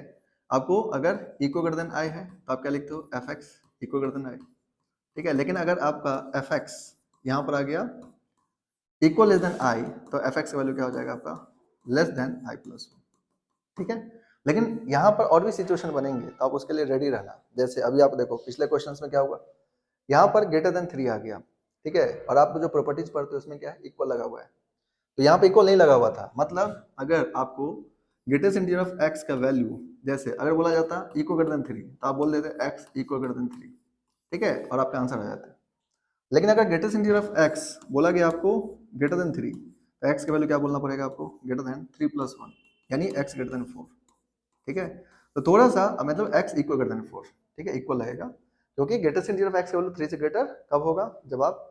आपको अगर इक्वल ग्रेटर देन आई है तो आप क्या लिखते हो, f x equal greater than I. ठीक है, लेकिन अगर आपका एफ एक्स यहाँ पर आ गया इक्वल लेस देन आई, तो एफ एक्स का वैल्यू क्या हो जाएगा आपका, लेस देन आई प्लस 1। ठीक है, लेकिन यहाँ पर और भी सिचुएशन बनेंगे, तो आप उसके लिए रेडी रहना। जैसे अभी आप देखो पिछले क्वेश्चंस में क्या हुआ, यहाँ पर ग्रेटर देन 3 आ गया। ठीक है, और आप जो प्रॉपर्टीज पढ़ते हो उसमें क्या है, इक्वल लगा हुआ है, तो यहाँ पे इक्वल नहीं लगा हुआ था। मतलब अगर आपको ग्रेटेस्ट इंटीजर ऑफ x का वैल्यू, जैसे अगर बोला जाता इक्वल ग्रेटर देन 3, तो आप बोल देते x इक्वल ग्रेटर देन 3। ठीक है, और आपका आंसर आ जाता है। लेकिन अगर ग्रेटेस्ट इंटीजर ऑफ x बोला गया आपको ग्रेटर देन 3, तो x का वैल्यू क्या बोलना पड़ेगा आपको, ग्रेटर देन 3 प्लस 1, यानी x ग्रेटर देन 4। ठीक है, तो थोड़ा सा मतलब x इक्वल ग्रेटर देन 4। ठीक है, इक्वल रहेगा, क्योंकि ग्रेटेस्ट इंटीजर ऑफ x का वैल्यू 3 से ग्रेटर कब होगा, जब आप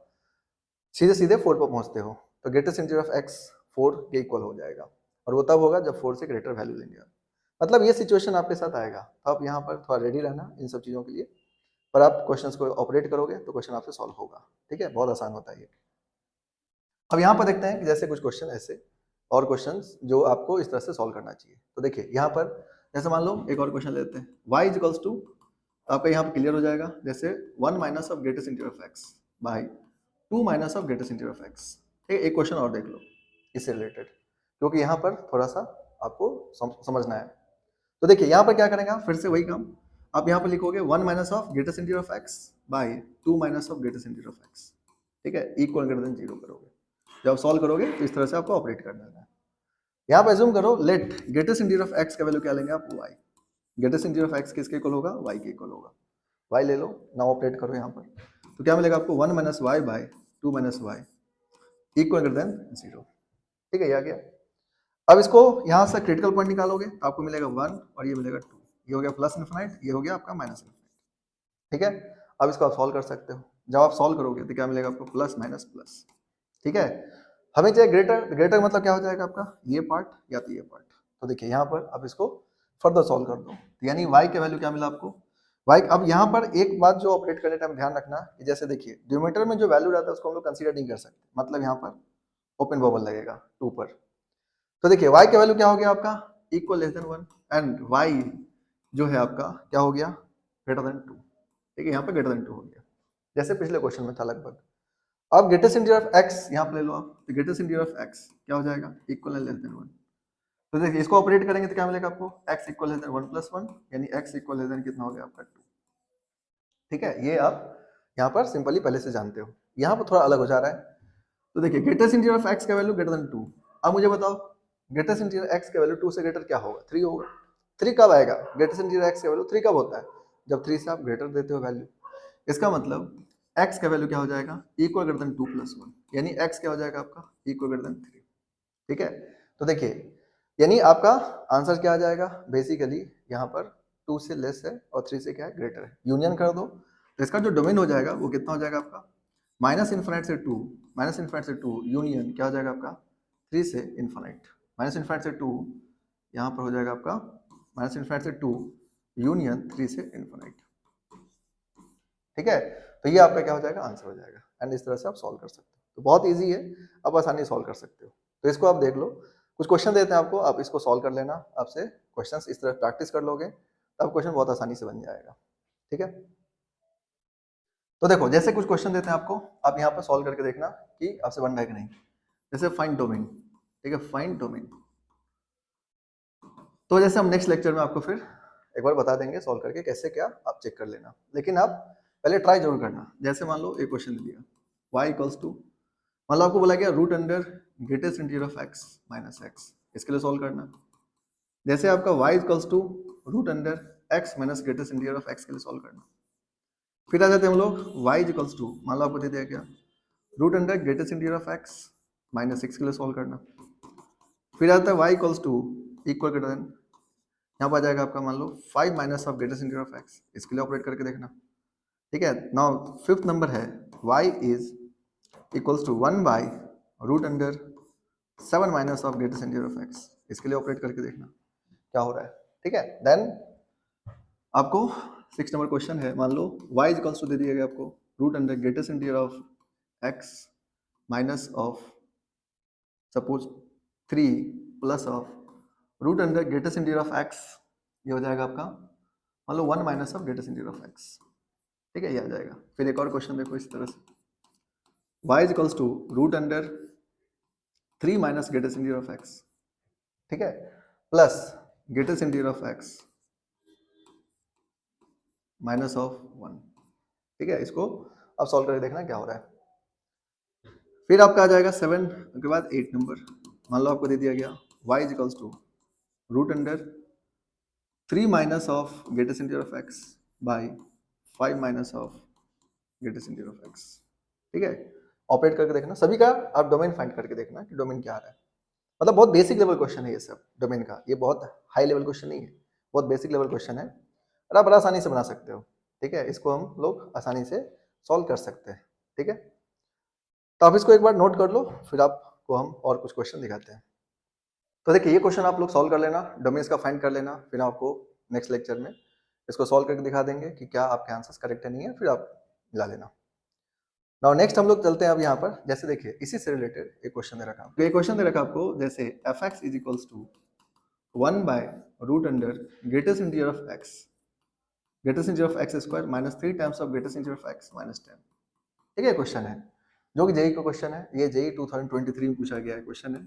सीधे सीधे 4 पर पहुंचते हो, तो ग्रेटेस्ट इंटीजर ऑफ x 4 के इक्वल हो जाएगा, और वो तब होगा जब 4 से ग्रेटर वैल्यू लेंगे आप। मतलब ये सिचुएशन आपके साथ आएगा, तो आप यहाँ पर थोड़ा रेडी रहना इन सब चीज़ों के लिए, पर आप क्वेश्चंस को ऑपरेट करोगे तो क्वेश्चन आपसे सॉल्व होगा। ठीक है, बहुत आसान होता है ये। अब यहाँ पर देखते हैं कि जैसे कुछ क्वेश्चन ऐसे और क्वेश्चंस जो आपको इस तरह से सॉल्व करना चाहिए। तो देखिए यहाँ पर जैसे मान लो एक और क्वेश्चन लेते हैं, y इज इक्वल्स टू, आपका यहाँ पर क्लियर हो जाएगा, जैसे 1 minus of greatest integer of x by 2 minus of greatest integer of x। ठीक है, एक क्वेश्चन और देख लो इससे रिलेटेड, क्योंकि यहाँ पर थोड़ा सा आपको समझना है। तो देखिए यहाँ पर क्या करेंगे आप, फिर से वही काम, आप यहाँ पर लिखोगे 1 minus of greatest integer of x by 2 minus of greatest integer of x। ठीक है, इक्वल ग्रेटर देन 0 करोगे। जब सॉल्व करोगे तो इस तरह से आपको ऑपरेट करना है। यहाँ पर एज्यूम करो let greatest integer of x का वैल्यू क्या लेंगे आप, y। Greatest integer of x किसके इक्वल होगा, y के इक्वल होगा। y ले लो, नाउ ऑपरेट करो यहाँ पर, तो क्या मिलेगा आपको 1 minus y by 2 minus y equal greater than 0। ठीक है, ये आ गया। अब इसको यहाँ से क्रिटिकल पॉइंट निकालोगे तो आपको मिलेगा 1 और ये मिलेगा 2, ये हो गया प्लस इन्फिनाइट, ये हो गया आपका माइनस इन्फिनाइट। ठीक है, अब इसको आप सॉल्व कर सकते हो। जब आप सॉल्व करोगे तो क्या मिलेगा आपको, प्लस माइनस प्लस। ठीक है, हमें चाहिए ग्रेटर, ग्रेटर मतलब क्या हो जाएगा आपका, ये पार्ट या तो ये पार्ट। तो देखिए यहाँ पर अब इसको फर्दर सॉल्व कर दो, तो यानी y के वैल्यू क्या मिला आपको, y। अब यहाँ पर एक बात जो ऑपरेट करने टाइम ध्यान रखना कि जैसे देखिए डिनोमिनेटर में जो वैल्यू रहता है उसको हम लोग कंसीडर नहीं कर सकते, मतलब यहाँ पर ओपन बबल लगेगा 2 पर। तो देखिए y का वैल्यू क्या हो गया आपका, equal less than 1, and y जो है आपका क्या हो गया, ग्रेटर देन 2। ठीक है, यहाँ पर ग्रेटर देन 2 हो गया, जैसे पिछले क्वेश्चन में था लगभग। अब ग्रेटेस्ट इंटीजर ऑफ x यहाँ पे ले लो आप, तो ग्रेटेस्ट इंटीजर ऑफ x क्या हो जाएगा, इक्वल एंड लेस देन 1। तो देखिए इसको ऑपरेट करेंगे तो क्या मिलेगा आपको, x equal less than 1 plus 1, यानी x इक्वल लेस देन कितना हो गया आपका 2। ठीक है, ये आप यहाँ पर सिंपली पहले से जानते हो, यहाँ पर थोड़ा अलग हो जा रहा है। तो देखिए ग्रेटेस्ट इंटीजर ऑफ x का वैल्यू ग्रेटर देन 2। अब मुझे बताओ ग्रेटेस्ट इंटीजर x का वैल्यू 2 से ग्रेटर क्या होगा, 3 होगा। 3 कब आएगा, ग्रेटेस्ट इंटीजर x का वैल्यू 3 कब होता है, जब 3 से आप ग्रेटर देते हो वैल्यू। इसका मतलब x का वैल्यू क्या हो जाएगा, इक्वल ग्रेटर देन 2 प्लस 1, यानी x क्या हो जाएगा आपका, इक्वल ग्रेटर देन 3। ठीक है, तो देखिए यानी आपका आंसर क्या आ जाएगा, बेसिकली यहाँ पर 2 से लेस है और 3 से क्या है, ग्रेटर है। यूनियन कर दो तो इसका जो डोमेन हो जाएगा वो कितना हो जाएगा आपका, माइनस इन्फिनाइट से 2, माइनस इन्फिनाइट से 2 यूनियन क्या हो जाएगा आपका, 3 से इन्फिनाइट। माइनस इन्फिनाइट से 2 यहाँ पर हो जाएगा आपका माइनस इन्फिनाइट से 2 यूनियन 3 से इन्फिनाइट। ठीक है, तो ये आपका क्या हो जाएगा, आंसर हो जाएगा। एंड इस तरह से आप सॉल्व कर सकते हो, तो बहुत इजी है, आप आसानी सॉल्व कर सकते हो। तो इसको आप देख लो, कुछ क्वेश्चन देते हैं आपको, आप इसको सॉल्व कर लेना, आपसे क्वेश्चंस इस तरह प्रैक्टिस कर लोगे तो आप क्वेश्चन बहुत आसानी से बन जाएगा। ठीक है, तो देखो जैसे कुछ क्वेश्चन देते हैं आपको, आप यहाँ पर सॉल्व करके देखना कि आपसे बन रहा है कि नहीं। जैसे फाइंड डोमेन, ठीक है, फाइंड डोमेन। तो जैसे हम नेक्स्ट लेक्चर में आपको फिर एक बार बता देंगे सॉल्व करके कैसे क्या आप चेक कर लेना, लेकिन आप पहले ट्राई जरूर करना। जैसे मान लो एक क्वेश्चन दिया y इक्वल्स टू, मान लो आपको बोला गया root under greatest integer of x minus x, इसके लिए सॉल्व करना। जैसे आपका y equals to root under x minus greatest integer of x के लिए सॉल्व करना। फिर आ जाते हैं हम लोग y इक्वल्स टू, मान लो आपको दे दिया गया root under greatest integer of x minus 6 के लिए सॉल्व करना। फिर आता है y equals to equal greater than, यहाँ पर आ जाएगा आपका मान लो 5 minus of greatest integer of x, इसके लिए ऑपरेट करके देखना। ठीक है, नाउ फिफ्थ नंबर है y is equals to 1 by root under 7 minus of greatest integer of x, इसके लिए ऑपरेट करके देखना क्या हो रहा है। ठीक है, देन आपको 6 नंबर क्वेश्चन है, मान लो y इक्वल्स टू दे दिया गया आपको root under greatest integer of x minus of suppose 3 plus of root under greatest integer of x, ये हो जाएगा आपका मान लो 1 minus of greatest integer of x। ठीक है, ये आ जाएगा। फिर एक और क्वेश्चन देखो इस तरह से y is equals to root under 3 minus greatest integer of x, ठीक है, plus greatest integer of x minus of 1। ठीक है, इसको अब सॉल्व करके देखना क्या हो रहा है। फिर आपका आ जाएगा 7 के बाद 8 नंबर, मान लो आपको दे दिया गया y is equals to root under 3 minus of greatest integer of x by 5 minus of greatest integer of x। ठीक है, ऑपरेट करके देखना सभी का, आप डोमेन फाइंड करके देखना कि डोमेन क्या आ रहा है। मतलब बहुत बेसिक लेवल क्वेश्चन है ये सब डोमेन का, ये बहुत हाई लेवल क्वेश्चन नहीं है, बहुत बेसिक लेवल क्वेश्चन है और आप बड़ा आसानी से बना सकते हो। ठीक है, इसको हम लोग आसानी से सॉल्व कर सकते हैं। ठीक है, तो आप इसको एक बार नोट कर लो, फिर आपको हम और कुछ क्वेश्चन दिखाते हैं। तो देखिए ये क्वेश्चन आप लोग सॉल्व कर लेना, डोमेन्स का फाइंड कर लेना, फिर आपको नेक्स्ट लेक्चर में इसको सॉल्व करके दिखा देंगे कि क्या आपके आंसर्स करेक्ट है नहीं है, फिर आप मिला लेना। नाउ नेक्स्ट हम लोग चलते हैं अब यहाँ पर, जैसे देखिए इसी से रिलेटेड एक क्वेश्चन दे रखा है, एक क्वेश्चन दे रखा आपको जैसे f(x) is equals to 1 by root under greatest integer of x, greatest integer of x square minus 3 times of greatest integer of x minus 10। ठीक है, क्वेश्चन है जो कि जेई का क्वेश्चन है, ये जेई 2023 में पूछा गया है क्वेश्चन है।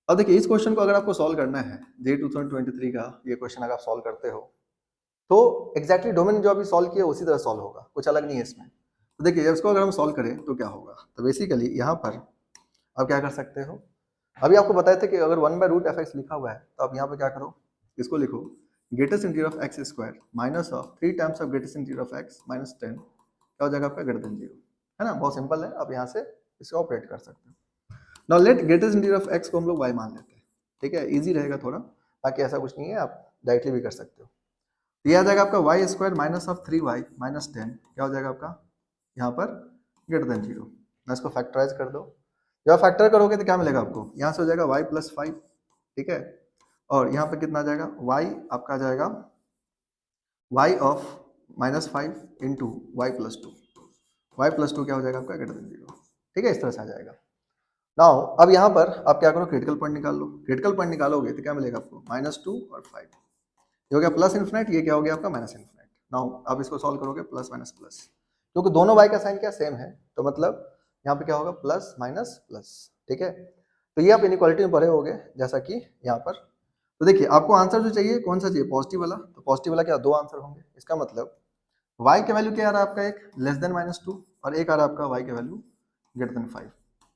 अब देखिए इस क्वेश्चन को अगर आपको सॉल्व करना है, जेई 2023 का ये क्वेश्चन अगर आप सॉल्व करते हो तो एग्जैक्टली डोमेन जो अभी सॉल्व किया उसी तरह सॉल्व होगा, कुछ अलग नहीं है इसमें। तो देखिए इसको अगर हम सॉल्व करें तो क्या होगा, तो बेसिकली यहाँ पर आप क्या कर सकते हो, अभी आपको बताए थे कि अगर 1 बाय रूट एफ लिखा हुआ है तो आप यहाँ पे क्या करो, इसको लिखो greatest integer of x square minus of 3 times of greatest integer of x minus 10, क्या हो जाएगा आपका ग्रेटर देन 0, है ना, बहुत सिंपल है। आप यहाँ से इसको ऑपरेट कर सकते हो। Now let greatest integer of x को हम लोग y मान लेते हैं। ठीक है, इजी रहेगा थोड़ा, बाकी ऐसा कुछ नहीं है, आप डायरेक्टली भी कर सकते हो। तो ये आ जाएगा आपका y square minus of 3y minus 10, क्या हो जाएगा आपका यहाँ पर ग्रेटर देन 0। मैं इसको फैक्टराइज कर दो, जब फैक्टर करोगे तो क्या मिलेगा आपको, यहाँ से हो जाएगा y प्लस 5, ठीक है, और यहाँ पे कितना आ जाएगा y आपका आ जाएगा y of minus 5 into y plus 2, y plus 2 क्या हो जाएगा आपका ग्रेटर देन 0, ठीक है, इस तरह से आ जाएगा। नाउ अब यहाँ पर आप क्या करो, क्रिटिकल पॉइंट निकाल लो, क्रिटिकल पॉइंट निकालोगे तो क्या मिलेगा आपको -2 और 5, ये हो गया प्लस इन्फिनिट, ये क्या हो गया आपका माइनस इन्फिनिट। नाउ अब इसको सॉल्व करोगे प्लस माइनस प्लस, क्योंकि दोनों y का साइन क्या सेम है, तो मतलब यहाँ पे क्या होगा प्लस माइनस प्लस, ठीक है। तो ये आप इनइक्वालिटी में पढ़े होगे जैसा कि यहाँ पर। तो देखिए आपको आंसर जो चाहिए कौन सा चाहिए, पॉजिटिव वाला, तो पॉजिटिव वाला क्या, दो आंसर होंगे, इसका मतलब y के वैल्यू क्या आ रहा है आपका, एक लेस देन -2 और एक आ रहा है आपका y के वैल्यू ग्रेटर देन 5,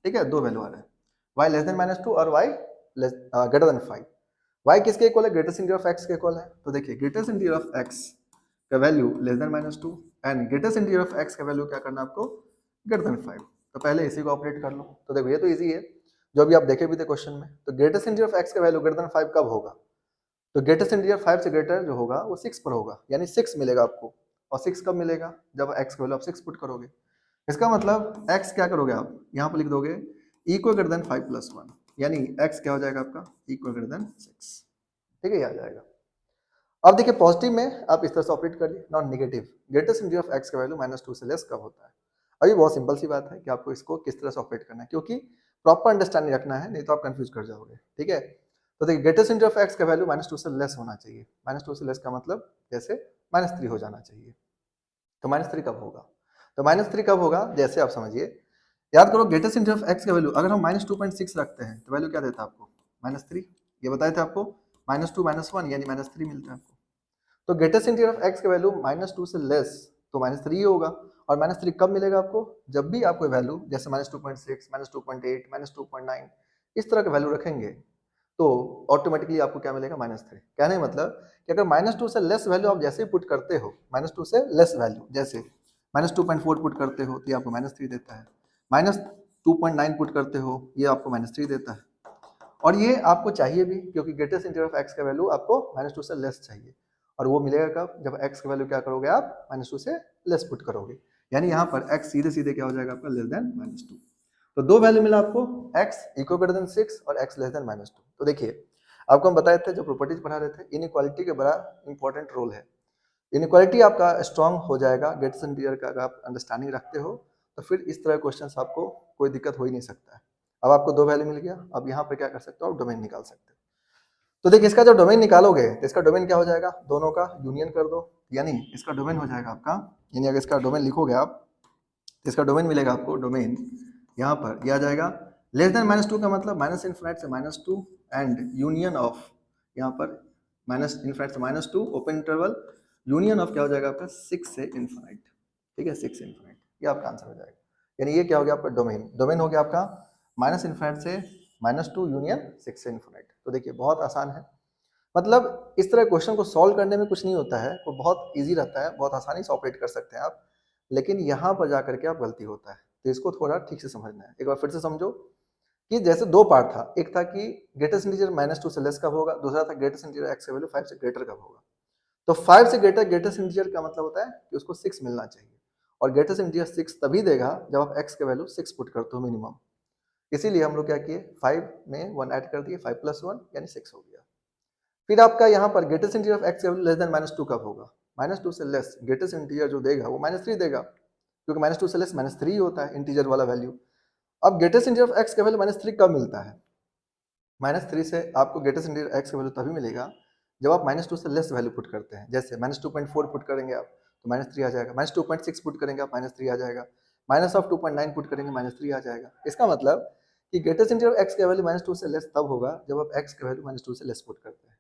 ठीक है, दो वैल्यू आ रहे हैं, y लेस देन -2 और y ग्रेटर देन 5। y किसके इक्वल है, ग्रेटेस्ट इंटीजर ऑफ x के इक्वल है, तो देखिए ग्रेटेस्ट इंटीजर ऑफ x का value less than -2 and greatest integer of x का वैल्यू क्या करना है आपको, ग्रेटर देन 5। तो पहले इसी को ऑपरेट कर लो, तो देखो ये तो इजी है, जो अभी आप देखे भी थे क्वेश्चन में। तो ग्रेटेस्ट इंटीजर ऑफ x का वैल्यू ग्रेटर देन 5 कब होगा, तो ग्रेटेस्ट इंटीजर 5 से ग्रेटर जो होगा वो 6 पर होगा, यानी 6 मिलेगा आपको, और 6 कब मिलेगा, जब x का वैल्यू आप 6 पुट करोगे। इसका मतलब x क्या करोगे आप, यहाँ पर लिख दोगे इक्वल ग्रेटर देन 5 प्लस 1, यानी x क्या हो जाएगा आपका इक्वल ग्रेटर देन 6, ठीक है, ये आ जाएगा। अब देखिए पॉजिटिव में आप इस तरह से ऑपरेट करिए, non negative, greatest integer of x का वैल्यू -2 से लेस कब होता है। अभी बहुत सिंपल सी बात है कि आपको इसको किस तरह से ऑपरेट करना है, क्योंकि प्रॉपर अंडरस्टैंडिंग रखना है, नहीं तो आप कंफ्यूज कर जाओगे, ठीक है। तो देखिए ग्रेटेस्ट इंटीजर ऑफ x का वैल्यू -2 से लेस होना चाहिए, -2 से लेस का मतलब जैसे -3 हो जाना चाहिए। तो -3 कब होगा, तो -3 कब होगा, जैसे आप समझिए, याद करो ग्रेटेस्ट इंटीजर ऑफ x का वैल्यू अगर हम -2.6 रखते हैं तो वैल्यू क्या देता है आपको, -3, ये बताए थे आपको, -2 -1 यानी -3 मिलता है आपको। तो ग्रेटेस्ट इंटीजर ऑफ x का वैल्यू -2 से लेस, तो -3 ही होगा, और -3 कब मिलेगा आपको, जब भी आपको वैल्यू जैसे -2.6 -2.8 -2.9 इस तरह का वैल्यू रखेंगे, तो ऑटोमेटिकली आपको क्या मिलेगा, -3। कहने का मतलब कि अगर -2 से लेस वैल्यू आप जैसे ही पुट करते हो, -2 से लेस वैल्यू जैसे -2.4 पुट करते हो तो ये आपको -3 देता है, -2.9 पुट करते हो ये आपको -3 देता है, और ये आपको चाहिए भी, क्योंकि ग्रेटेस्ट इंटीजर ऑफ x का वैल्यू आपको -2 से लेस चाहिए, और वो मिलेगा कब, जब x का वैल्यू क्या करोगे आप -2 से लेस पुट करोगे, यानी यहाँ पर x सीधे सीधे क्या हो जाएगा आपका लेस देन -2। तो दो वैल्यू मिला आपको, x इक्वल ग्रेटर देन 6 और x लेस देन -2। तो देखिए आपको हम बताए थे, जो प्रॉपर्टीज पढ़ा रहे थे, इनइक्वालिटी का बड़ा इंपॉर्टेंट रोल है। इनइक्वालिटी आपका स्ट्रांग हो जाएगा ग्रेटेस्ट इंटीजर का, अगर आप अंडरस्टैंडिंग रखते हो तो फिर इस तरह क्वेश्चन आपको कोई दिक्कत हो ही नहीं सकता है। अब आपको दो वैल्यू मिल गया, अब यहाँ पे क्या कर सकते हो, आप डोमेन निकाल सकते हो। तो देखिए इसका जब डोमेन निकालोगे तो इसका डोमेन क्या हो जाएगा, दोनों का यूनियन कर दो, यानी इसका डोमेन हो जाएगा आपका, यानी अगर इसका डोमेन लिखोगे आप तो इसका डोमेन मिलेगा आपको, डोमेन यहाँ पर यह आ जाएगा लेस देन -2 का मतलब -∞ से -2 एंड यूनियन ऑफ, यहाँ पर -∞ से -2 ओपन इंटरवल, यूनियन ऑफ क्या हो जाएगा आपका 6 से इन्फिनिट, ठीक है, 6 से इन्फिनिट, ये आपका आंसर हो जाएगा। यानी ये क्या हो गया आपका डोमेन, डोमेन हो गया आपका -∞ से -2 यूनियन 6 से इन्फिनिट। तो देखिए बहुत आसान है, मतलब इस तरह क्वेश्चन को सॉल्व करने में कुछ नहीं होता है, वो बहुत इजी रहता है, बहुत आसानी से ऑपरेट कर सकते हैं आप, लेकिन यहाँ पर जाकर के आप गलती होता है, तो इसको थोड़ा ठीक से समझना है। एक बार फिर से समझो कि जैसे दो पार्ट था, एक था कि ग्रेटेस्ट इंटीजर -2 से लेस कब होगा, दूसरा था ग्रेटेस्ट इंटीजर x का वैल्यू 5 से ग्रेटर कब होगा। तो 5 से ग्रेटर ग्रेटेस्ट इंटीजर का मतलब होता है कि उसको 6 मिलना चाहिए, और ग्रेटेस्ट इंटीजर 6 तभी देगा जब आप x का वैल्यू 6 पुट करते हो मिनिमम। इसीलिए हम लोग क्या किए, 5 में 1 ऐड कर दिए, 5 + 1 यानी 6 हो गया। फिर आपका यहाँ पर ग्रेटेस्ट इंटीजर ऑफ x का वैल्यू लेस देन -2 कब होगा, -2 से लेस ग्रेटेस्ट इंटीजर जो देगा वो -3 देगा, क्योंकि -2 से लेस -3 होता है इंटीजर वाला वैल्यू। अब ग्रेटेस्ट इंटीजर ऑफ x का वैल्यू -3 कब मिलता है, -3 से आपको ग्रेटेस्ट इंटीजर x का वैल्यू तभी मिलेगा जब आप -2 से लेस वैल्यू पुट करते हैं, जैसे -2.4 पुट करेंगे आप तो -3 आ जाएगा, -2.6 पुट करेंगे आप -3 आ जाएगा, -2.9 पुट करेंगे -3 आ जाएगा। इसका मतलब कि ग्रेटेस्ट इंटीजर ऑफ x का वैल्यू -2 से लेस तब होगा जब आप x का वैल्यू -2 से लेस पुट करते हैं।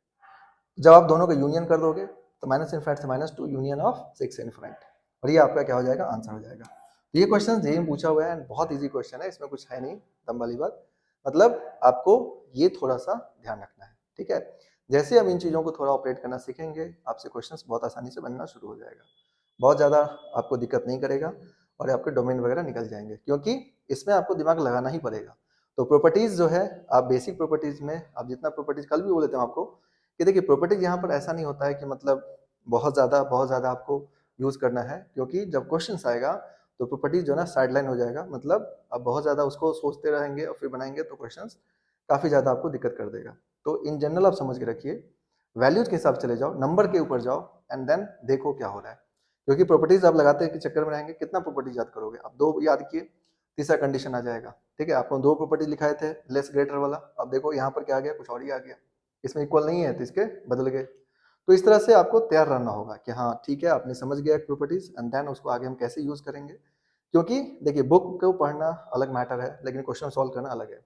जब आप दोनों का यूनियन कर दोगे तो -∞ से -2 यूनियन ऑफ 6 से इन्फिनिट, और ये आपका क्या हो जाएगा, आंसर हो जाएगा। तो ये क्वेश्चन जेईई में पूछा हुआ है एंड बहुत इजी क्वेश्चन है, इसमें कुछ है नहीं दम वाली बात, मतलब आपको ये थोड़ा सा ध्यान रखना है, ठीक है। जैसे हम इन चीज़ों को थोड़ा ऑपरेट करना सीखेंगे, आपसे क्वेश्चंस बहुत आसानी से बनना शुरू हो जाएगा, बहुत ज़्यादा आपको दिक्कत नहीं करेगा, और आपके डोमेन वगैरह निकल जाएंगे, क्योंकि इसमें आपको दिमाग लगाना ही पड़ेगा। तो प्रॉपर्टीज जो है, आप बेसिक प्रॉपर्टीज में आप जितना प्रॉपर्टीज कल भी बोले थे हम आपको कि देखिए प्रॉपर्टीज यहाँ पर ऐसा नहीं होता है कि मतलब बहुत ज़्यादा आपको यूज़ करना है, क्योंकि जब क्वेश्चन आएगा तो प्रॉपर्टीज जो है ना साइडलाइन हो जाएगा, मतलब आप बहुत ज़्यादा उसको सोचते रहेंगे और फिर बनाएंगे तो क्वेश्चन काफ़ी ज़्यादा आपको दिक्कत कर देगा। तो इन जनरल आप समझ के रखिए, वैल्यूज के हिसाब से चले जाओ, नंबर के ऊपर जाओ एंड देन देखो क्या हो रहा है, क्योंकि प्रॉपर्टीज आप लगाते के चक्कर में रहेंगे, कितना प्रॉपर्टीज याद करोगे आप, दो याद किए, तीसरा कंडीशन आ जाएगा। ठीक है, आपको दो प्रॉपर्टी लिखाए थे लेस ग्रेटर वाला, अब देखो यहाँ पर क्या आ गया, कुछ और ही आ गया, इसमें इक्वल नहीं है तो इसके बदल गए। तो इस तरह से आपको तैयार रहना होगा कि हाँ ठीक है आपने समझ गया प्रॉपर्टीज एंड देन उसको आगे हम कैसे यूज करेंगे। क्योंकि देखिए बुक को पढ़ना अलग मैटर है, लेकिन क्वेश्चन सॉल्व करना अलग है।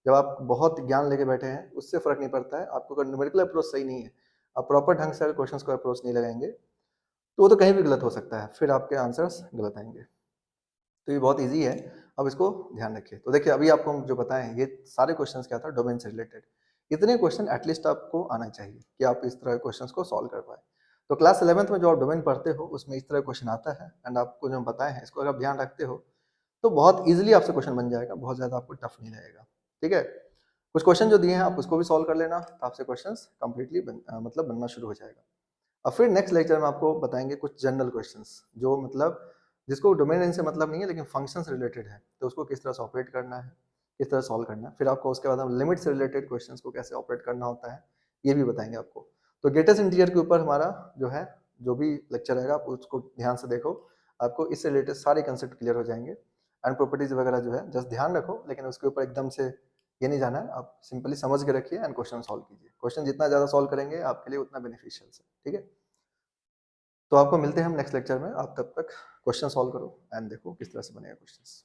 जब आप बहुत ज्ञान लेके बैठे हैं उससे फर्क नहीं पड़ता है, आपको अगर न्यूमेरिकल अप्रोच सही नहीं है, आप प्रॉपर ढंग से अगर क्वेश्चन को अप्रोच नहीं लगाएंगे तो वो तो कहीं भी गलत हो सकता है, फिर आपके आंसर्स गलत आएंगे। तो ये बहुत ईजी है, अब इसको ध्यान रखिए। तो देखिए अभी आपको हम जो बताएं ये सारे क्वेश्चंस क्या था, डोमेन से रिलेटेड। इतने क्वेश्चन एटलीस्ट आपको आना चाहिए कि आप इस तरह के क्वेश्चंस को सॉल्व कर पाए। तो क्लास 11th में जो आप डोमेन पढ़ते हो उसमें इस तरह क्वेश्चन आता है, एंड आपको जो हम बताए हैं इसको अगर आप ध्यान रखते हो तो बहुत ईजिली आपसे क्वेश्चन बन जाएगा, बहुत ज़्यादा आपको टफ नहीं रहेगा। ठीक है, कुछ क्वेश्चन जो दिए हैं आप उसको भी सॉल्व कर लेना, तो आपसे क्वेश्चन कंप्लीटली मतलब बनना शुरू हो जाएगा। अब फिर नेक्स्ट लेक्चर में आपको बताएंगे कुछ जनरल क्वेश्चंस जो मतलब जिसको डोमेन से मतलब नहीं है लेकिन फंक्शन से रिलेटेड है, तो उसको किस तरह से ऑपरेट करना है, किस तरह सॉल्व करना है। फिर आपको उसके बाद हम लिमिट से रिलेटेड क्वेश्चंस को कैसे ऑपरेट करना होता है ये भी बताएंगे आपको। तो ग्रेटेस्ट इंटीजर के ऊपर हमारा जो है जो भी लेक्चर रहेगा आप उसको ध्यान से देखो, आपको इससे रिलेटेड सारे कंसेप्ट क्लियर हो जाएंगे। एंड प्रॉपर्टीज वगैरह जो है जस्ट ध्यान रखो, लेकिन उसके ऊपर एकदम से ये नहीं जाना है, आप सिंपली समझ के रखिए एंड क्वेश्चन सॉल्व कीजिए। क्वेश्चन जितना ज़्यादा सॉल्व करेंगे आपके लिए उतना बेनिफिशियल है। ठीक है, तो आपको मिलते हैं हम नेक्स्ट लेक्चर में, आप तब तक क्वेश्चन सॉल्व करो एंड देखो किस तरह से बनेगा क्वेश्चंस।